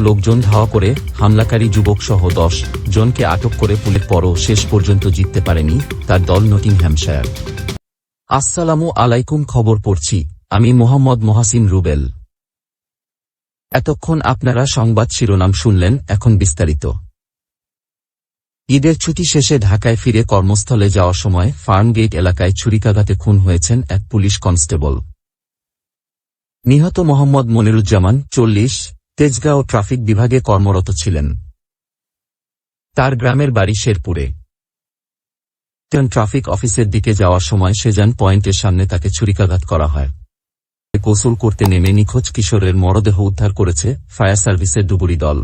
লোকজন ধাওয়া করে হামলাকারী যুবকসহ 10 জনকে আটক করে পুলিশ পরও শেষ পর্যন্ত জিততে পারেনি তার দল নটিংহ্যামশায়ার। আসসালামু আলাইকুম, খবর পড়ছি আমি মোহাম্মদ মহাসিন রুবেল। এতক্ষণ আপনারা সংবাদ শিরোনাম শুনলেন, এখন বিস্তারিত। ঈদের ছুটি শেষে ঢাকায় ফিরে কর্মস্থলে যাওয়ার সময় ফার্মগেট এলাকায় ছুরিকাঘাতে খুন হয়েছেন এক পুলিশ কনস্টেবল। নিহত মোহাম্মদ মনিরুজ্জামান 40 তেজগাঁও ট্রাফিক বিভাগে কর্মরত ছিলেন। তার গ্রামের বাড়ি শেরপুরে। ট্রাফিক অফিসের দিকে যাওয়ার সময় সেজান পয়েন্টের সামনে তাকে ছুরিকাঘাত করা হয়। গোসল করতে নেমে নিখোঁজ কিশোরের মরদেহ উদ্ধার করেছে ফায়ার সার্ভিসের ডুবুরি দল।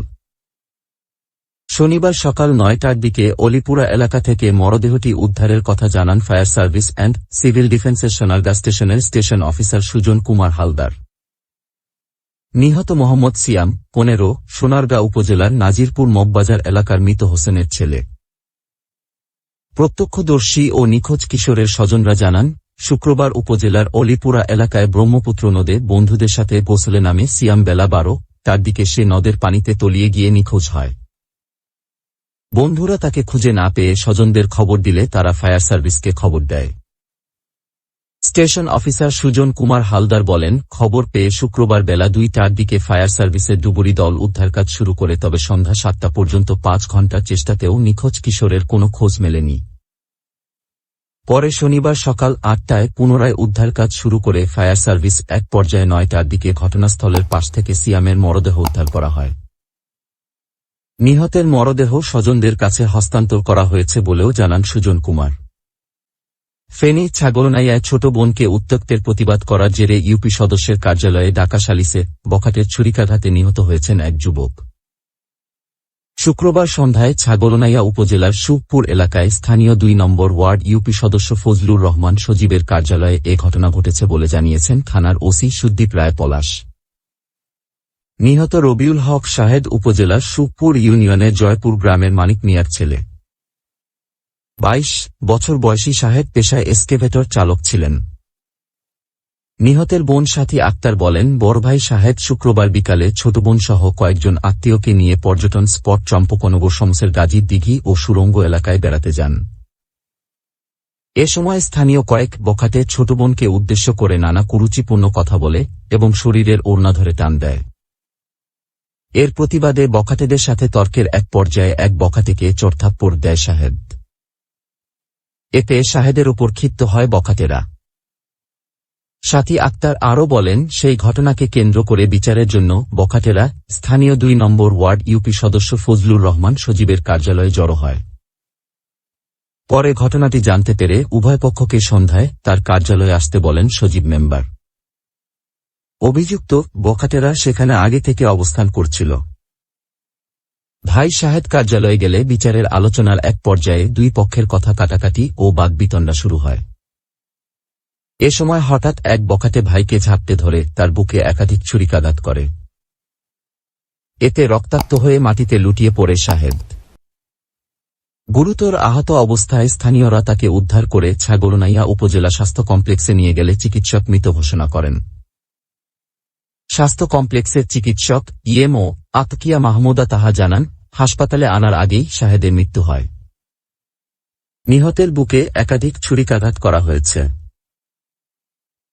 শনিবার সকাল 9টার দিকে অলিপুরা এলাকা থেকে মরদেহটি উদ্ধারের কথা জানান ফায়ার সার্ভিস অ্যান্ড সিভিল ডিফেন্সের সোনারগাঁ স্টেশনের স্টেশন অফিসার সুজন কুমার হালদার। নিহত মোহাম্মদ সিয়াম 15 সোনারগাঁ উপজেলার নাজিরপুর মগবাজার এলাকার মৃত হোসেনের ছেলে। প্রত্যক্ষদর্শী ও নিখোঁজ কিশোরের স্বজনরা জানান, শুক্রবার উপজেলার অলিপুরা এলাকায় ব্রহ্মপুত্র নদে বন্ধুদের সাথে গোসলে নামে সিয়াম বেলা 12টার দিকে সে নদের পানিতে তলিয়ে গিয়ে নিখোঁজ হয়। বন্ধুরা তাকে খুঁজে না পেয়ে স্বজনদের খবর দিলে তারা ফায়ার সার্ভিসকে খবর দেয়। স্টেশন অফিসার সুজন কুমার হালদার বলেন, খবর পেয়ে শুক্রবার বেলা 2টার দিকে ফায়ার সার্ভিসের ডুবুরি দল উদ্ধার কাজ শুরু করে, তবে সন্ধ্যা 7টা পর্যন্ত 5 ঘণ্টার চেষ্টাতেও নিখোঁজ কিশোরের কোনো খোঁজ মেলেনি। পরে শনিবার সকাল 8টায় পুনরায় উদ্ধার কাজ শুরু করে ফায়ার সার্ভিস এক পর্যায়ে 9টার দিকে ঘটনাস্থলের পাশ থেকে সিয়ামের মরদেহ উদ্ধার করা হয়। নিহতের মরদেহ স্বজনদের কাছে হস্তান্তর করা হয়েছে বলেও জানান সুজন কুমার। ফেনী ছাগলনাইয়ায় ছোট বোনকে উত্ত্যক্তের প্রতিবাদ করার জেরে ইউপি সদস্যের কার্যালয়ে ডাকা সালিসে বখাটের ছুরিকাঘাতে নিহত হয়েছেন এক যুবক। শুক্রবার সন্ধ্যায় ছাগলনাইয়া উপজেলার সুখপুর এলাকায় স্থানীয় 2 নম্বর ওয়ার্ড ইউপি সদস্য ফজলুর রহমান সজীবের কার্যালয়ে এ ঘটনা ঘটেছে বলে জানিয়েছেন থানার ওসি সুদীপ রায় পলাশ। নিহত রবিউল হক শাহেদ উপজেলার সুখপুর ইউনিয়নের জয়পুর গ্রামের মানিক মিয়ার ছেলে। 22 বছর বয়সী শাহেদ পেশায় এক্সকেভেটর চালক ছিলেন। নিহতের বোন সাথী আক্তার বলেন, বড় ভাই শাহেদ শুক্রবার বিকালে ছোট বোন সহ কয়েকজন আত্মীয়কে নিয়ে পর্যটন স্পট চম্পকনগর শমসের গাজীর দিঘি ও সুরঙ্গ এলাকায় বেড়াতে যান। এ সময় স্থানীয় কয়েক বখাটে ছোট বোনকে উদ্দেশ্য করে নানা কুরুচিপূর্ণ কথা বলে এবং শরীরের ওড়না ধরে টান দেয়। এর প্রতিবাদে বখাটেদের সাথে তর্কের এক পর্যায়ে এক বখাটেকে চড়থাপ্পড় দেয় শাহেদ। এতে শাহেদের ওপর ক্ষিপ্ত হয় বখাটেরা। সাথী আক্তার আরও বলেন, সেই ঘটনাকে কেন্দ্র করে বিচারের জন্য বখাটেরা স্থানীয় 2 নম্বর ওয়ার্ড ইউপি সদস্য ফজলুর রহমান সজীবের কার্যালয়ে জড়ো হয়। পরে ঘটনাটি জানতে পেরে উভয় পক্ষকে সন্ধ্যায় তার কার্যালয়ে আসতে বলেন সজীব মেম্বার। অভিযুক্ত বখাটেরা সেখানে আগে থেকে অবস্থান করছিল। ভাই শাহেদ কার্যালয়ে গেলে বিচারের আলোচনার এক পর্যায়ে 2 পক্ষের কথা কাটাকাটি ও বাকবিতণ্ডা শুরু হয়। এ সময় হঠাৎ এক বখাটে ভাইকে ঝাপটে ধরে তার বুকে একাধিক ছুরিকাঘাত করে। এতে রক্তাক্ত হয়ে মাটিতে লুটিয়ে পড়ে শাহেদ। গুরুতর আহত অবস্থায় স্থানীয়রা তাকে উদ্ধার করে ছাগলনাইয়া উপজেলা স্বাস্থ্য কমপ্লেক্সে নিয়ে গেলে চিকিৎসক মৃত ঘোষণা করেন। স্বাস্থ্য কমপ্লেক্সের চিকিৎসক ইএমও আতকিয়া মাহমুদা তাহা জানান, হাসপাতালে আনার আগেই শাহেদের মৃত্যু হয়। নিহতের বুকে একাধিক ছুরিকাঘাত করা হয়েছে।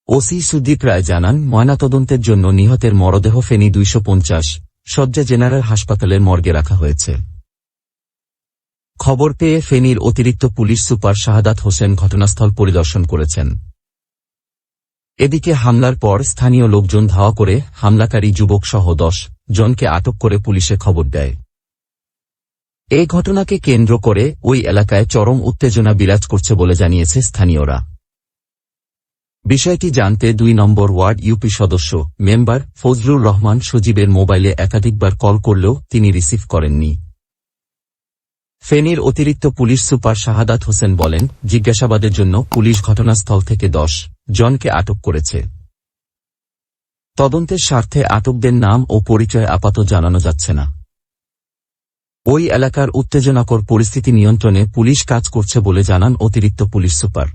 ওসি সুদীপ রায় জানান, ময়নাতদন্তের জন্য নিহতের মরদেহ ফেনী 250 শয্যা জেনারেল হাসপাতালের মর্গে রাখা হয়েছে। খবর পেয়ে ফেনীর অতিরিক্ত পুলিশ সুপার শাহাদাত হোসেন ঘটনাস্থল পরিদর্শন করেছেন। এদিকে হামলার পর স্থানীয় লোকজন ধাওয়া করে হামলাকারী যুবকসহ 10 জনকে আটক করে পুলিশে খবর দেয়। এই ঘটনাকে কেন্দ্র করে ওই এলাকায় চরম উত্তেজনা বিরাজ করছে বলে জানিয়েছে স্থানীয়রা। বিষয়টি জানতে 2 নম্বর ওয়ার্ড ইউপি সদস্য মেম্বার ফজলুর রহমান সজীবের মোবাইলে একাধিকবার কল করলেও তিনি রিসিভ করেননি। ফেনীর অতিরিক্ত পুলিশ সুপার শাহাদাত হোসেন বলেন, জিজ্ঞাসাবাদের জন্য পুলিশ ঘটনাস্থল থেকে 10 জনকে আটক করেছে। তদন্তের স্বার্থে আটকদের নাম ও পরিচয় আপাতত জানানো যাচ্ছে না। ওই এলাকার উত্তেজনাকর পরিস্থিতি নিয়ন্ত্রণে পুলিশ কাজ করছে বলে জানান অতিরিক্ত police super.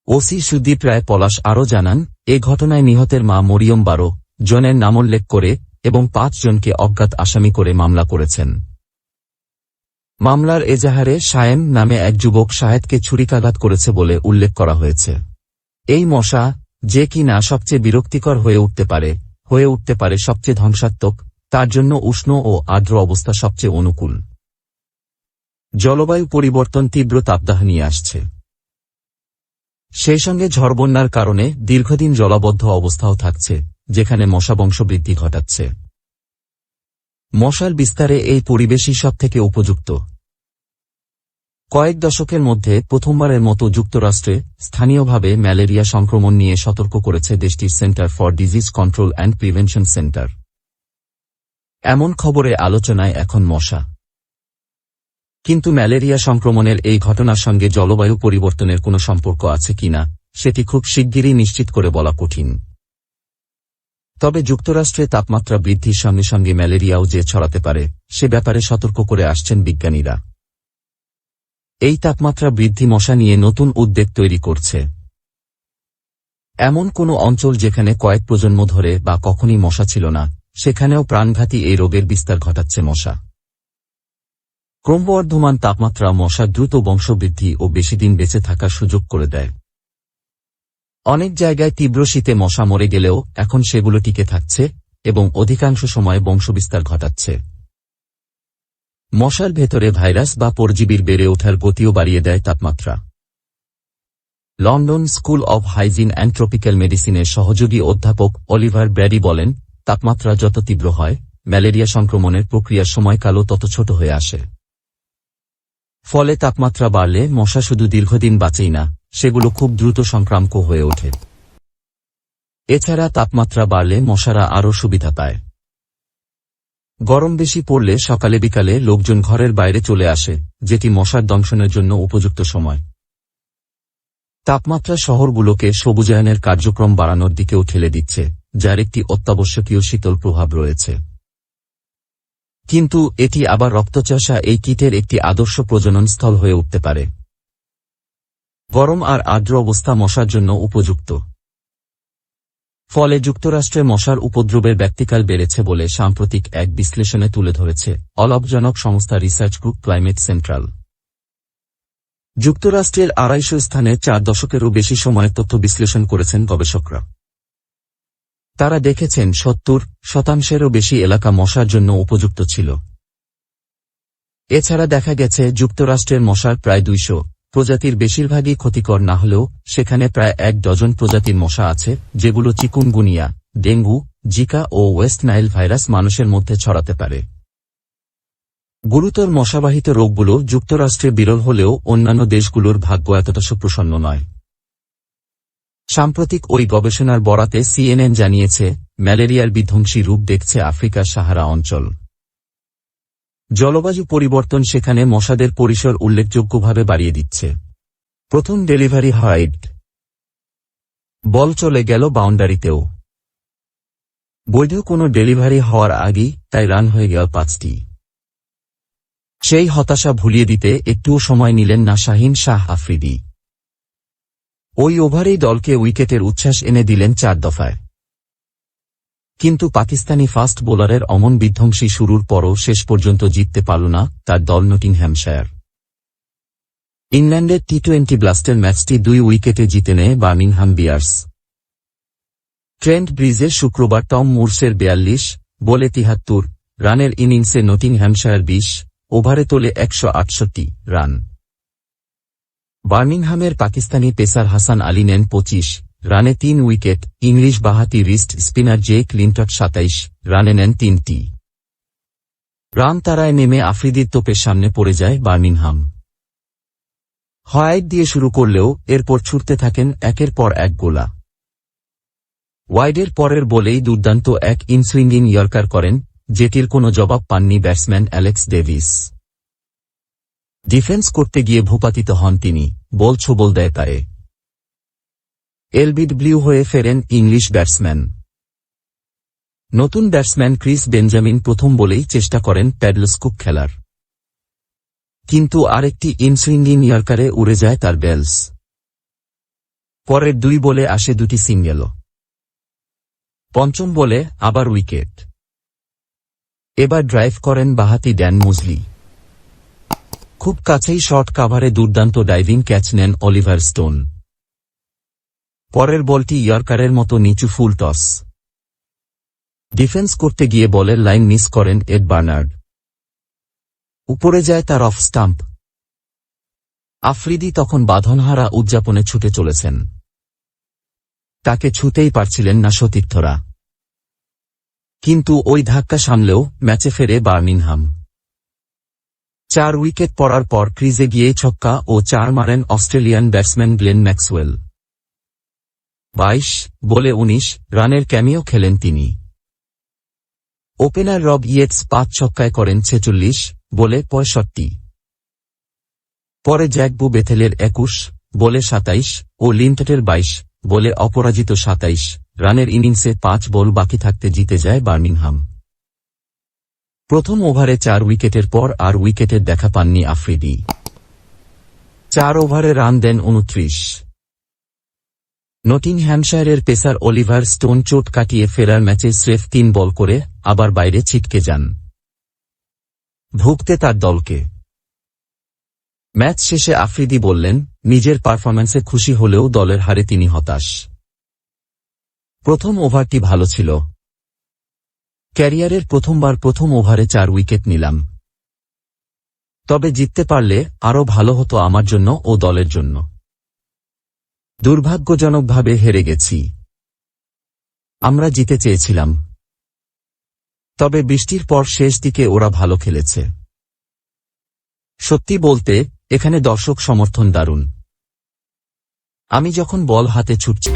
OC Sudip Roy পলাশ আরও জানান, এ ঘটনায় নিহতের মা মরিয়ম 12 জনের নামোল্লেখ করে এবং 5 জনকে অজ্ঞাত আসামি করে মামলা করেছেন। মামলার এজাহারে শায়েম নামে এক যুবক শাহেদকে ছুরিকাঘাত করেছে বলে উল্লেখ করা হয়েছে। এই মশা, যে কিনা সবচেয়ে বিরক্তিকর হয়ে উঠতে পারে সবচেয়ে ধ্বংসাত্মক, তার জন্য উষ্ণ ও আর্দ্র অবস্থা সবচেয়ে অনুকূল। জলবায়ু পরিবর্তন তীব্র তাপদাহ নিয়ে আসছে। সেই সঙ্গে ঝড়বন্যার কারণে দীর্ঘদিন জলাবদ্ধ অবস্থাও থাকছে, যেখানে মশা বংশবৃদ্ধি ঘটাচ্ছে। মশার বিস্তারে এই পরিবেশই সবথেকে উপযুক্ত। কয়েক দশকের মধ্যে প্রথমবারের মতো যুক্তরাষ্ট্রে স্থানীয়ভাবে ম্যালেরিয়া সংক্রমণ নিয়ে সতর্ক করেছে দেশটির centre for disease control and prevention centre. এমন খবরে আলোচনায় এখন মশা। কিন্তু ম্যালেরিয়া সংক্রমণের এই ঘটনার সঙ্গে জলবায়ু পরিবর্তনের কোনো সম্পর্ক আছে কিনা সেটি খুব শিগগিরই নিশ্চিত করে বলা কঠিন। তবে যুক্তরাষ্ট্রে তাপমাত্রা বৃদ্ধির সঙ্গে সঙ্গে ম্যালেরিয়াও যে ছড়াতে পারে সে ব্যাপারে সতর্ক করে আসছেন বিজ্ঞানীরা। এই তাপমাত্রা বৃদ্ধি মশা নিয়ে নতুন উদ্বেগ তৈরি করছে। এমন কোনো অঞ্চল যেখানে কয়েক প্রজন্ম ধরে বা কখনই মশা ছিল না, সেখানেও প্রাণঘাতী এই রোগের বিস্তার ঘটাচ্ছে মশা। ক্রমবর্ধমান তাপমাত্রা মশার দ্রুত বংশবৃদ্ধি ও বেশিদিন বেঁচে থাকার সুযোগ করে দেয়। অনেক জায়গায় তীব্র শীতে মশা মরে গেলেও এখন সেগুলো টিকে থাকছে এবং অধিকাংশ সময় বংশবিস্তার ঘটাচ্ছে। মশার ভেতরে ভাইরাস বা পরজীবীর বেড়ে ওঠার গতিও বাড়িয়ে দেয় তাপমাত্রা। London school of hygiene and tropical মেডিসিনের সহযোগী অধ্যাপক অলিভার ব্র্যাডি বলেন, তাপমাত্রা যত তীব্র হয়, ম্যালেরিয়া সংক্রমণের প্রক্রিয়ার সময়কালও তত ছোট হয়ে আসে। ফলে তাপমাত্রা বাড়লে মশা শুধু দীর্ঘদিন বাঁচেই না, সেগুলো খুব দ্রুত সংক্রামক হয়ে ওঠে। এছাড়া তাপমাত্রা বাড়লে মশারা আরও সুবিধা পায়। গরম বেশি পড়লে সকালে বিকালে লোকজন ঘরের বাইরে চলে আসে, যেটি মশার দংশনের জন্য উপযুক্ত সময়। তাপমাত্রা শহরগুলোকে সবুজায়নের কার্যক্রম বাড়ানোর দিকেও ঠেলে দিচ্ছে, যার একটি অত্যাবশ্যকীয় শীতল প্রভাব রয়েছে। কিন্তু এটি আবার রক্তচোষা এই কীটের একটি আদর্শ প্রজনন স্থল হয়ে উঠতে পারে। গরম আর আর্দ্র অবস্থা মশার জন্য উপযুক্ত। ফলে যুক্তরাষ্ট্রে মশার উপদ্রবের ব্যক্তিকাল বেড়েছে বলে সাম্প্রতিক এক বিশ্লেষণে তুলে ধরেছে অলাভজনক সংস্থা রিসার্চ গ্রুপ ক্লাইমেট সেন্ট্রাল। যুক্তরাষ্ট্রের 250 স্থানে 4 দশকেরও বেশি সময় তথ্য বিশ্লেষণ করেছেন গবেষকরা। তারা দেখেছেন 70%-এরও বেশি এলাকা মশার জন্য উপযুক্ত ছিল। এছাড়া দেখা গেছে যুক্তরাষ্ট্রের মশার প্রায় 200 প্রজাতির বেশিরভাগই ক্ষতিকর না হলেও সেখানে প্রায় 1 ডজন প্রজাতির মশা আছে যেগুলো চিকুনগুনিয়া, ডেঙ্গু, জিকা ও ওয়েস্ট নাইল ভাইরাস মানুষের মধ্যে ছড়াতে পারে। গুরুতর মশাবাহিত রোগগুলো যুক্তরাষ্ট্রে বিরল হলেও অন্যান্য দেশগুলোর ভাগ্য এতটা সুপ্রসন্ন নয়। সাম্প্রতিক ওই গবেষণার বরাতে CNN জানিয়েছে, ম্যালেরিয়ার বিধ্বংসী রূপ দেখছে আফ্রিকার সাহারা অঞ্চল। জলবায়ু পরিবর্তন সেখানে মশাদের পরিসর উল্লেখযোগ্যভাবে বাড়িয়ে দিচ্ছে। প্রথম ডেলিভারি হাইড বল চলে গেল বাউন্ডারিতেও। বৈধ কোনো ডেলিভারি হওয়ার আগেই তাই রান হয়ে গেল 5টি। সেই হতাশা ভুলিয়ে দিতে একটুও সময় নিলেন না শাহিন শাহ আফ্রিদি। ওই ওভারেই দলকে উইকেটের উচ্ছ্বাস এনে দিলেন 4 দফায়। কিন্তু পাকিস্তানি ফাস্ট বোলারের অমন বিধ্বংসী শুরুর পরও শেষ পর্যন্ত জিততে পারল না তার দল নটিংহ্যামশায়ার। ইংল্যান্ডের টি20 ব্লাস্টের ম্যাচটি 2 উইকেটে জিতে নেয় বার্মিংহাম বিয়ার্স। ট্রেন্ট ব্রিজে শুক্রবার টম মুরসের 42 বলে 73 রানের ইনিংসে নটিংহ্যামশায়ার 20 ওভারে তোলে 168 রান। বার্মিংহামের পাকিস্তানি পেসার হাসান আলী নেন 25 রানে 3 উইকেট। ইংলিশ বাঁহাতি রিস্ট স্পিনার জেক লিন্টট 27 রানে নেন 3টি। রান তারায় নেমে আফ্রিদির তোপের সামনে পড়ে যায় বার্মিংহাম। হোয়াইট দিয়ে শুরু করলেও এরপর ছুটতে থাকেন একের পর এক গোলা। ওয়াইডের পরের বলেই দুর্দান্ত এক ইনসুইঙ্গিং ইয়র্কার করেন, যেটির কোনো জবাব পাননি ব্যাটসম্যান অ্যালেক্স ডেভিস। ডিফেন্স করতে গিয়ে ভূপাতিত হন তিনি, বল ছোবল দেয় পায়ে। এলবিডব্লিউ হয়ে ফেরেন ইংলিশ ব্যাটসম্যান। নতুন ব্যাটসম্যান ক্রিস বেঞ্জামিন প্রথম বলেই চেষ্টা করেন প্যাডল স্কুপ খেলার, কিন্তু আরেকটি ইনসুইঙ্গিং ইয়র্কারে উড়ে যায় তার বেলস। পরের 2 বলে আসে 2টি সিঙ্গেল। পঞ্চম বলে আবার উইকেট। এবার ড্রাইভ করেন বাঁহাতি ড্যান মুজলি। খুব কাছেই শর্ট কাভারে দুর্দান্ত ডাইভিং ক্যাচ নেন অলিভার স্টোন। পরের বলটি ইয়র্কারের মতো নিচু ফুল টস। ডিফেন্স করতে গিয়ে বলের লাইন মিস করেন এড বার্নার্ড। উপরে যায় তার অফ স্টাম্প। আফ্রিদি তখন বাঁধনহারা উদযাপনে ছুটে চলেছেন। তাকে ছুঁতেই পারছিলেন না সতীর্থরা। কিন্তু ওই ধাক্কা সামলেও ম্যাচে ফেরে বার্মিংহাম। 4 উইকেট পড়ার পর ক্রিজে গিয়ে ছক্কা ও 4 মারেন অস্ট্রেলিয়ান ব্যাটসম্যান গ্লেন ম্যাক্সওয়েল। 22 বলে 19 রানের ক্যামিও খেলেন তিনি। ওপেনার রব ইয়েটস 5 ছক্কায় করেন 46 বলে 65। পরে জ্যাকবু বেথেলের 21 বলে 27 ও লিন্টটের 22 বলে অপরাজিত 27 রানের ইনিংসে 5 বল বাকি থাকতে জিতে যায় বার্মিংহাম। প্রথম ওভারে 4 উইকেটের পর আর উইকেটের দেখা পাননি আফ্রিদি। 4 ওভারে রান দেন 29। নটিংহ্যামশায়ারের পেসার অলিভার স্টোন চোট কাটিয়ে ফেরার ম্যাচে স্রেফ 3 বল করে আবার বাইরে ছিটকে যান। ভুগতে তার দলকে। ম্যাচ শেষে আফ্রিদি বললেন, নিজের পারফরম্যান্সে খুশি হলেও দলের হারে তিনি হতাশ। প্রথম ওভারটি ভালো ছিল। ক্যারিয়ারের প্রথমবার প্রথম ওভারে 4 উইকেট নিলাম। তবে জিততে পারলে আরও ভালো হতো আমার জন্য ও দলের জন্য। দুর্ভাগ্যজনকভাবে হেরে গেছি। আমরা জিতে চেয়েছিলাম। তবে বৃষ্টির পর শেষ দিকে ওরা ভালো খেলেছে। সত্যি বলতে এখানে দর্শক সমর্থন দারুণ। আমি যখন বল হাতে ছুটছি